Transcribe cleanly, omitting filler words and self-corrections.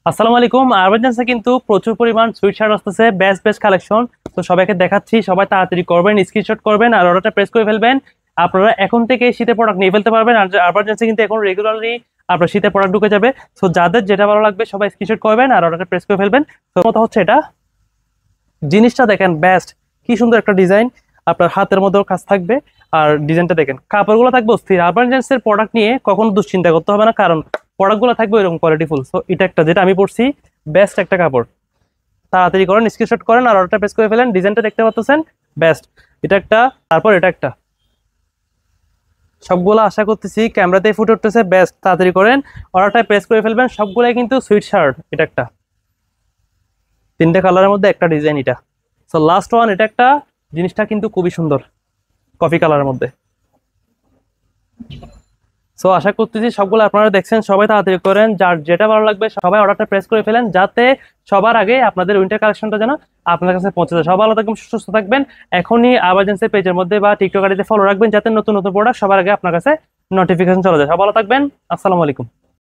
আসসালামু আলাইকুম। আরবানজেন্সে কিন্তু প্রচুর পরিমাণ সুইট শার্ট আসতেছে, বেস্ট বেস্ট কালেকশন। তো সবাইকে দেখাচ্ছি, সবাই তাড়াতাড়ি করবেন, স্ক্রিনশট করবেন আর অর্ডারটা প্রেস করে ফেলবেন। আপনারা এখন থেকে শীতের প্রোডাক্ট নিয়ে ফেলতে পারবেন। আর আরবানজেন্সে কিন্তু এখন রেগুলারলি আপনার শীতের প্রোডাক্ট ঢুকে যাবে। তো যাদের যেটা ভালো লাগবে সবাই স্ক্রিনশট করবেন আর অর্ডারটা প্রেস করে ফেলবেন। তো কথা হচ্ছে এটা, জিনিসটা দেখেন বেস্ট, কি সুন্দর একটা ডিজাইন, আপনার হাতের মধ্যেও কাজ থাকবে। আর ডিজাইনটা দেখেন, কাপড়গুলো থাকবে অস্থির। আরবানজেন্সের প্রোডাক্ট নিয়ে কখনো দুশ্চিন্তা করতে হবে না, কারণ প্রোডাক্টগুলো থাকবে এরকম কোয়ালিটিফুল। সো এটা একটা যেটা আমি পড়ছি, বেস্ট একটা কাপড়। তাড়াতাড়ি করেন, স্ক্রিনশট করেন আর অর্ডারটা প্রেস করে ফেলেন। ডিজাইনটা দেখতে পাচ্ছেন, বেস্ট। এটা একটা, তারপর এটা একটা, সবগুলো আশা করতেছি ক্যামেরাতে ফুটে উঠতেছে, বেস্ট। তাড়াতাড়ি করেন, অর্ডারটা প্রেস করে ফেলবেন। সবগুলাই কিন্তু সুইট শার্ট। এটা একটা, তিনটে কালারের মধ্যে একটা ডিজাইন এটা। সো লাস্ট ওয়ান, এটা একটা, জিনিসটা কিন্তু খুবই সুন্দর, কফি কালারের মধ্যে। সো আশা করতেছি সবগুলো আপনারা দেখছেন, সবাই তাড়াতাড়ি করেন, যার যেটা ভালো লাগবে সবাই অর্ডারটা প্রেস করে ফেলেন, যাতে সবার আগে আপনাদের উইন্টার কালেকশনটা যেন আপনার কাছে পৌঁছে যায়। সবাই ভালো থাকবেন, সুস্থ থাকবেন। এখনই আবারজেন্সি পেজের মধ্যে বা টিকটক আইডিতে ফলো রাখবেন, যাতে নতুন নতুন প্রোডাক্ট সবার আগে আপনার কাছে নোটিফিকেশন চলে যায়। সবাই ভালো থাকবেন। আসসালামু আলাইকুম।